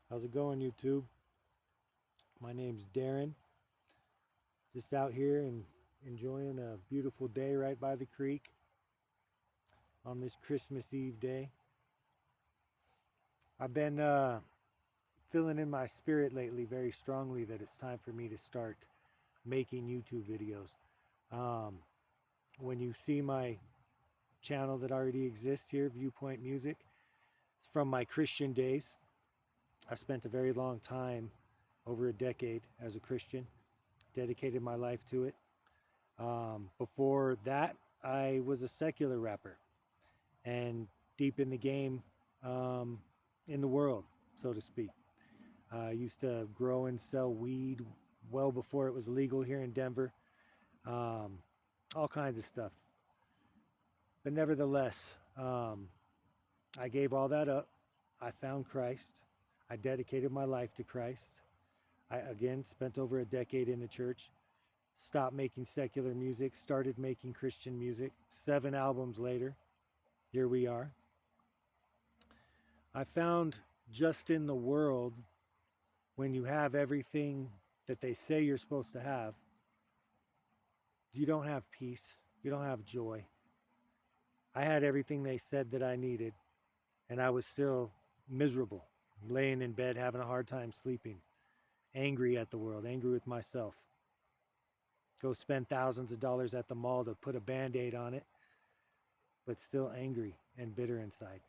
How's it going, YouTube? My name's Darren. Just out here and enjoying a beautiful day right by the creek on this Christmas Eve day. I've been feeling in my spirit lately very strongly that it's time for me to start making YouTube videos. Um, when you see my channel that already exists here, Viewpoint Music, it's from my Christian days. I spent a very long time, over a decade, as a Christian, dedicated my life to it. Before that, I was a secular rapper and deep in the game, um, in the world, so to speak. I used to grow and sell weed well before it was legal here in Denver. Um, all kinds of stuff. But nevertheless, I gave all that up. I found Christ. I dedicated my life to Christ. I, again, spent over a decade in the church. Stopped making secular music, started making Christian music. 7 albums later, here we are. I found just in the world, when you have everything that they say you're supposed to have, you don't have peace, you don't have joy. I had everything they said that I needed, and I was still miserable, laying in bed, having a hard time sleeping, angry at the world, angry with myself. Go spend thousands of dollars at the mall to put a band aid on it, but still angry and bitter inside.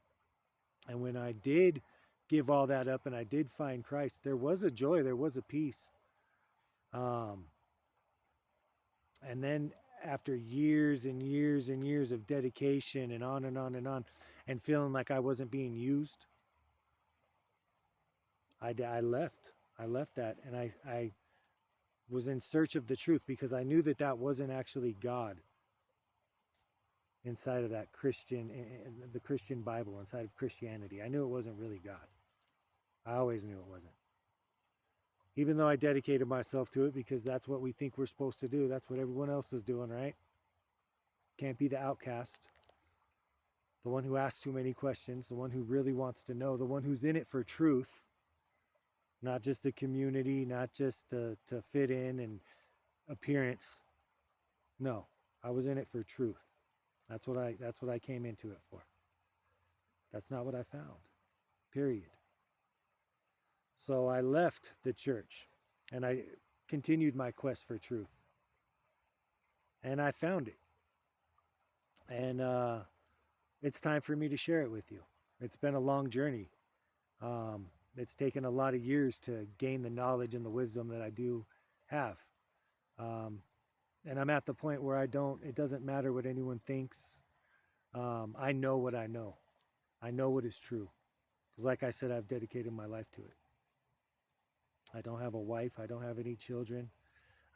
And when I did give all that up and I did find Christ, there was a joy, there was a peace. Um, and then after years and years and years of dedication and on and on and on, and feeling like I wasn't being used, I left. I left that, and I was in search of the truth because I knew that that wasn't actually God inside of that Christian, the Christian Bible, inside of Christianity. I knew it wasn't really God. I always knew it wasn't. Even though I dedicated myself to it because that's what we think we're supposed to do. That's what everyone else is doing, right? Can't be the outcast, the one who asks too many questions, the one who really wants to know, the one who's in it for truth, not just the community, not just to fit in and appearance. No, I was in it for truth. That's what I came into it for. That's not what I found. Period. So I left the church and I continued my quest for truth. And I found it. And it's time for me to share it with you. It's been a long journey. Um, it's taken a lot of years to gain the knowledge and the wisdom that I do have. Um, and I'm at the point where it doesn't matter what anyone thinks. I know what I know. I know what is true. Because, like I said, I've dedicated my life to it. I don't have a wife. I don't have any children.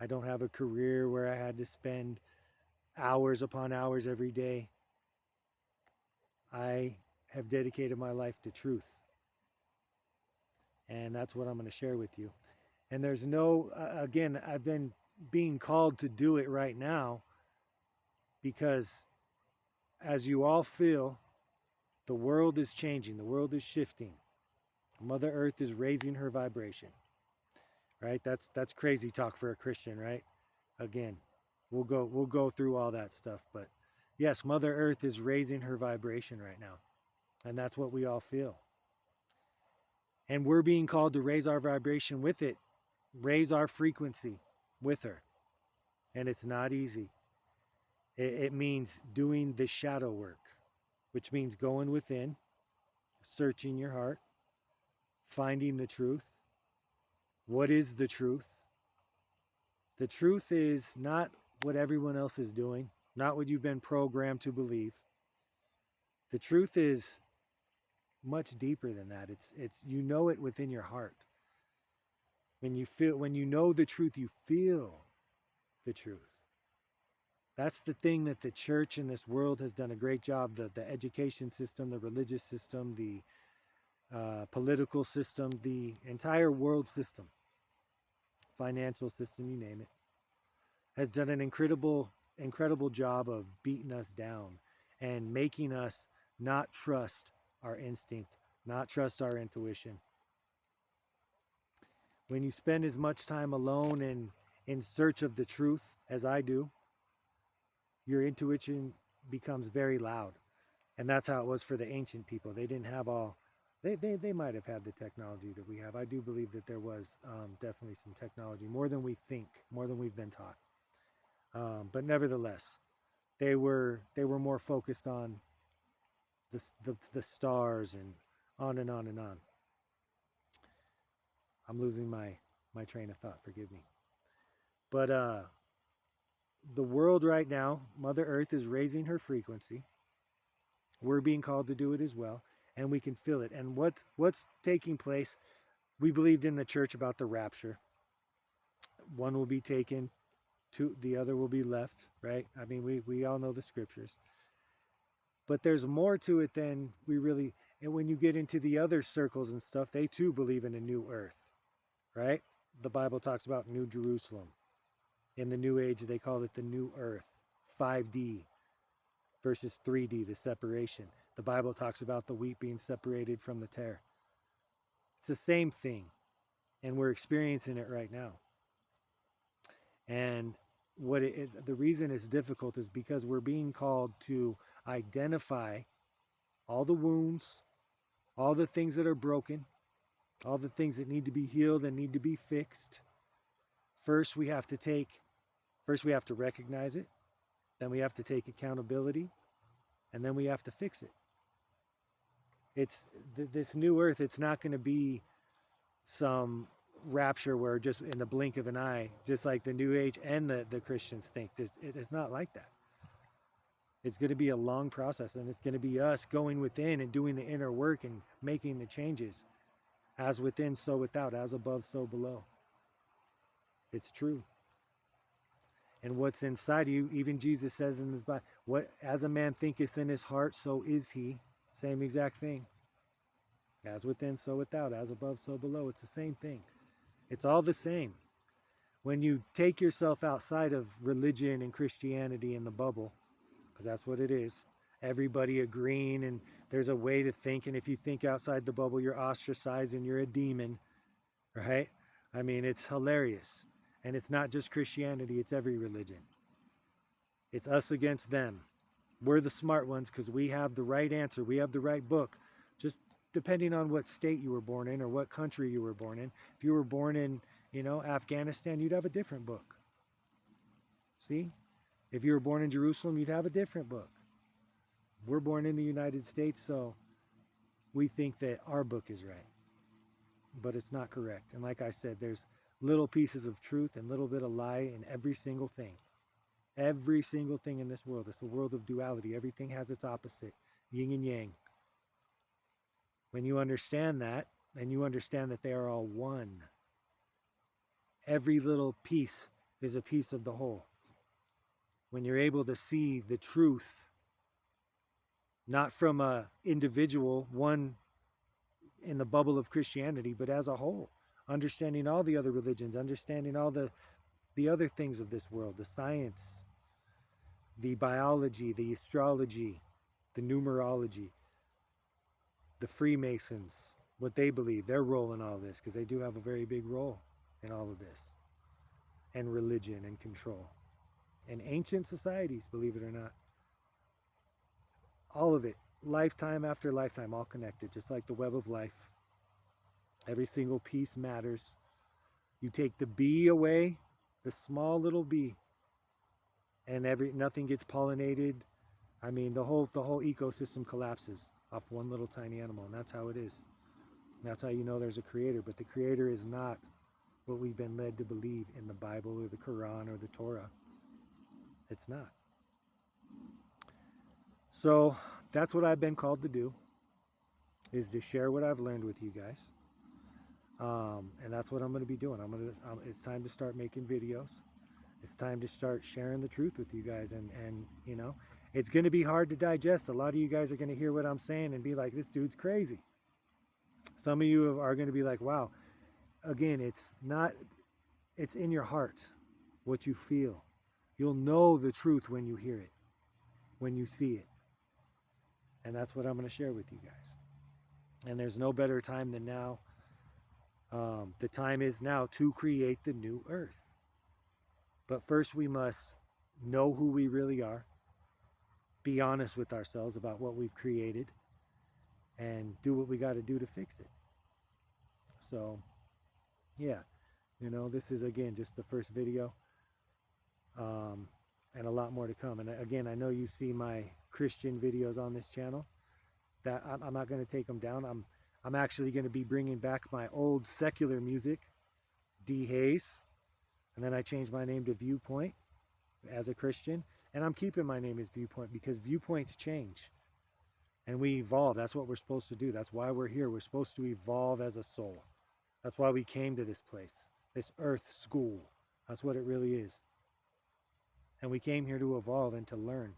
I don't have a career where I had to spend hours upon hours every day. I have dedicated my life to truth. And that's what I'm going to share with you. And there's no, again, I've been being called to do it right now because, as you all feel, the world is changing, the world is shifting. Mother Earth is raising her vibration, right? That's crazy talk for a Christian, right? Again, we'll go through all that stuff, but yes, Mother Earth is raising her vibration right now, and that's what we all feel. And we're being called to raise our vibration with it, raise our frequency with her. And it's not easy. It means doing the shadow work, which means going within, searching your heart, finding the truth. What is the truth? The truth is not what everyone else is doing, not what you've been programmed to believe. The truth is much deeper than that. It's you know it within your heart. When you know the truth, you feel the truth. That's the thing that the church in this world has done a great job. The education system, the religious system, the political system, the entire world system, financial system, you name it, has done an incredible job of beating us down and making us not trust our instinct, not trust our intuition, when you spend as much time alone and in search of the truth as I do, your intuition becomes very loud. And that's how it was for the ancient people. They didn't have all, they might have had the technology that we have. I do believe that there was definitely some technology, more than we think, more than we've been taught. But nevertheless, they were more focused on the stars and on and on and on. I'm losing my train of thought, forgive me. But the world right now, Mother Earth is raising her frequency. We're being called to do it as well, and we can feel it. And what's taking place, we believed in the church about the rapture. One will be taken, the other will be left, right? I mean, we all know the scriptures. But there's more to it than we really, and when you get into the other circles and stuff, they too believe in a new earth, right? The Bible talks about New Jerusalem. In the New Age, they call it the New Earth, 5D versus 3D, the separation. The Bible talks about the wheat being separated from the tare. It's the same thing, and we're experiencing it right now. And the reason it's difficult is because we're being called to identify all the wounds, all the things that are broken, all the things that need to be healed and need to be fixed. First, we have to recognize it. Then we have to take accountability. And then we have to fix it. It's this new earth. It's not going to be some rapture where just in the blink of an eye, just like the New Age and the Christians think. It's not like that. It's going to be a long process, and it's going to be us going within and doing the inner work and making the changes. As within, so without. As above, so below. It's true. And what's inside of you, even Jesus says in his Bible, what as a man thinketh in his heart, so is he. Same exact thing. As within, so without. As above, so below. It's the same thing. It's all the same. When you take yourself outside of religion and Christianity in the bubble, because that's what it is, everybody agreeing and there's a way to think, and if you think outside the bubble, you're ostracized and you're a demon, right? I mean, it's hilarious. And it's not just Christianity, it's every religion. It's us against them. We're the smart ones because we have the right answer. We have the right book. Just depending on what state you were born in or what country you were born in. If you were born in, Afghanistan, you'd have a different book. See? If you were born in Jerusalem, you'd have a different book. We're born in the United States, so we think that our book is right. But it's not correct. And like I said, there's little pieces of truth and little bit of lie in every single thing. Every single thing in this world. It's a world of duality. Everything has its opposite. Yin and yang. When you understand that, and you understand that they are all one, every little piece is a piece of the whole. When you're able to see the truth, not from a individual, one in the bubble of Christianity, but as a whole. Understanding all the other religions, understanding all the other things of this world, the science, the biology, the astrology, the numerology, the Freemasons, what they believe, their role in all this, because they do have a very big role in all of this, and religion and control. And ancient societies, believe it or not. All of it, lifetime after lifetime, all connected, just like the web of life. Every single piece matters. You take the bee away, the small little bee, and nothing gets pollinated. I mean, the whole ecosystem collapses off one little tiny animal, and that's how it is. That's how you know there's a creator. But the creator is not what we've been led to believe in the Bible or the Quran or the Torah. It's not. So that's what I've been called to do, is to share what I've learned with you guys. And that's what I'm going to be doing. It's time to start making videos. It's time to start sharing the truth with you guys. And it's going to be hard to digest. A lot of you guys are going to hear what I'm saying and be like, this dude's crazy. Some of you are going to be like, wow. Again, it's in your heart, what you feel. You'll know the truth when you hear it, when you see it. And that's what I'm going to share with you guys. And there's no better time than now. The time is now to create the new earth. But first, we must know who we really are, be honest with ourselves about what we've created, and do what we got to do to fix it. So, yeah, this is again just the first video, and a lot more to come. And again, I know you see my Christian videos on this channel. That I'm not going to take them down. I'm actually going to be bringing back my old secular music, D. Hayes, and then I changed my name to Viewpoint as a Christian, and I'm keeping my name as Viewpoint because viewpoints change and we evolve. That's what we're supposed to do. That's why we're here. We're supposed to evolve as a soul. That's why we came to this place, this earth school. That's what it really is. And we came here to evolve and to learn.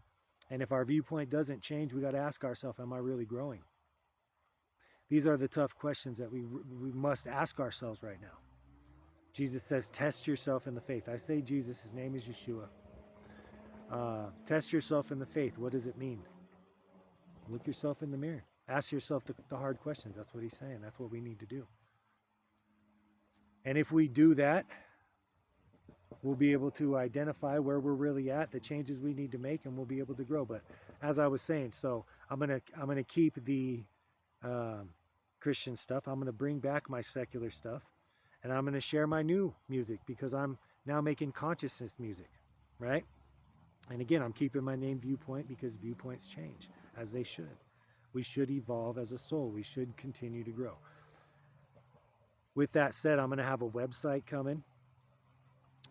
And if our viewpoint doesn't change, we got to ask ourselves, am I really growing? These are the tough questions that we must ask ourselves right now. Jesus says, test yourself in the faith. I say Jesus, his name is Yeshua. Test yourself in the faith. What does it mean? Look yourself in the mirror. Ask yourself the hard questions. That's what he's saying. That's what we need to do. And if we do that, we'll be able to identify where we're really at, the changes we need to make, and we'll be able to grow. But as I was saying, so I'm gonna keep the Christian stuff. I'm gonna bring back my secular stuff, and I'm gonna share my new music because I'm now making consciousness music, right? And again, I'm keeping my name Viewpoint because viewpoints change, as they should. We should evolve as a soul. We should continue to grow. With that said, I'm gonna have a website coming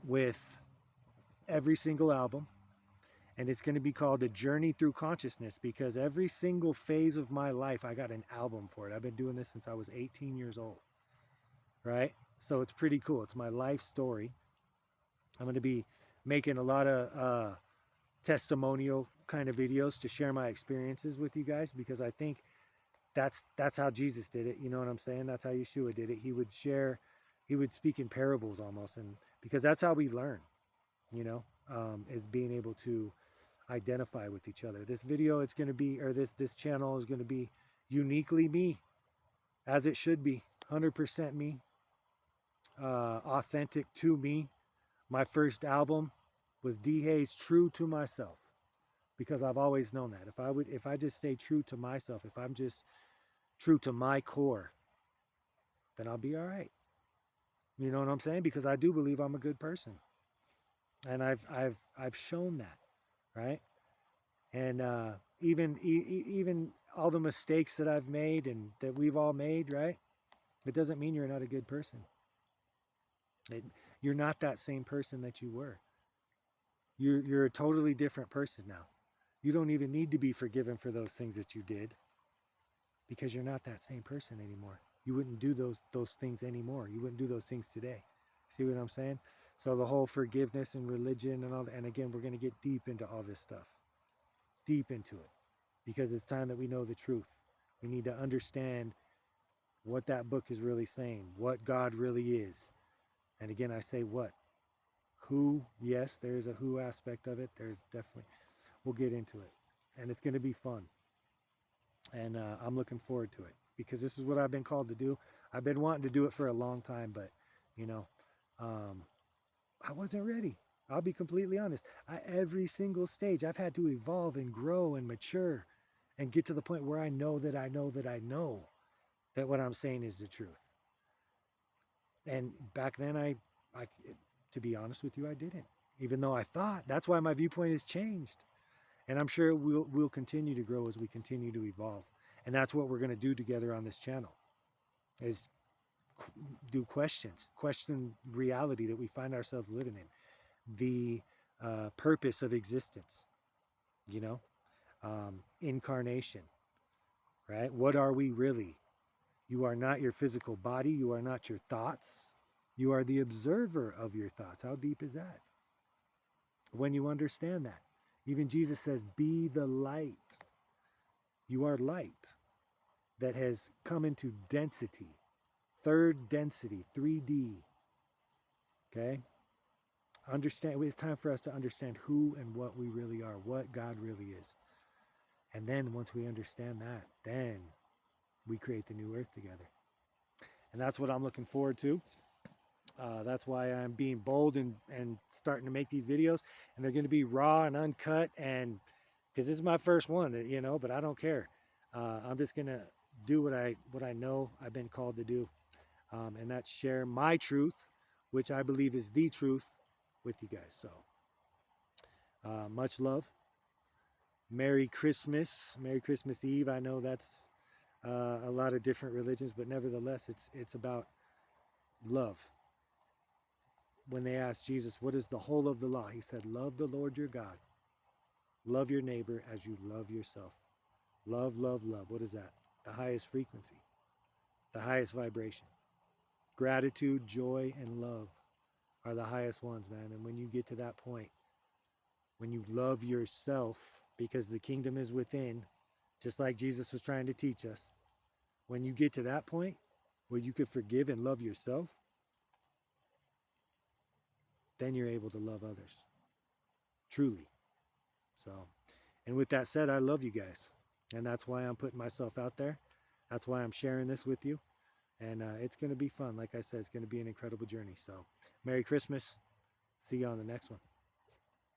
with every single album, and it's going to be called A Journey Through Consciousness because every single phase of my life I got an album for it. I've been doing this since I was 18 years old, right? So it's pretty cool. It's my life story. I'm going to be making a lot of testimonial kind of videos to share my experiences with you guys because I think that's how Jesus did it. You know what I'm saying? That's how Yeshua did it. He would speak in parables almost, and because that's how we learn, is being able to identify with each other. This video, it's going to be, or this channel is going to be uniquely me, as it should be, 100% me, authentic to me. My first album was D. Hayes, True to Myself, because I've always known that. If I just stay true to myself, if I'm just true to my core, then I'll be all right. You know what I'm saying? Because I do believe I'm a good person, and I've shown that, right? And even all the mistakes that I've made and that we've all made, right? It doesn't mean you're not a good person. You're not that same person that you were. You're a totally different person now. You don't even need to be forgiven for those things that you did because you're not that same person anymore. You wouldn't do those things anymore. You wouldn't do those things today. See what I'm saying? So the whole forgiveness and religion and all that, and again, we're going to get deep into all this stuff. Deep into it. Because it's time that we know the truth. We need to understand what that book is really saying, what God really is. And again, I say what? Who? Yes, there's a who aspect of it. There's definitely, we'll get into it. And it's going to be fun. And I'm looking forward to it because this is what I've been called to do. I've been wanting to do it for a long time, but I wasn't ready. I'll be completely honest. Every single stage, I've had to evolve and grow and mature and get to the point where I know that what I'm saying is the truth. And back then, I to be honest with you, I didn't. Even though I thought. That's why my viewpoint has changed. And I'm sure we'll continue to grow as we continue to evolve. And that's what we're going to do together on this channel, is do question reality that we find ourselves living in, the purpose of existence, incarnation, right? What are we really? You are not your physical body. You are not your thoughts. You are the observer of your thoughts. How deep is that? When you understand that. Even Jesus says, be the light. You are light that has come into density, third density, 3D. Okay? Understand. It's time for us to understand who and what we really are, what God really is. And then once we understand that, then we create the new earth together. And that's what I'm looking forward to. That's why I'm being bold and starting to make these videos. And they're going to be raw and uncut. And because this is my first one, but I don't care. I'm just going to do what I know I've been called to do. And that's share my truth, which I believe is the truth, with you guys. So much love. Merry Christmas. Merry Christmas Eve. I know that's a lot of different religions, but nevertheless, it's about love. When they asked Jesus, what is the whole of the law? He said, love the Lord your God. Love your neighbor as you love yourself. Love, love, love. What is that? The highest frequency, the highest vibration. Gratitude, joy, and love are the highest ones, man. And when you get to that point, when you love yourself, because the kingdom is within, just like Jesus was trying to teach us, when you get to that point where you could forgive and love yourself, then you're able to love others. Truly. So, and with that said, I love you guys. And that's why I'm putting myself out there. That's why I'm sharing this with you. And it's going to be fun. Like I said, it's going to be an incredible journey. So, Merry Christmas. See you on the next one.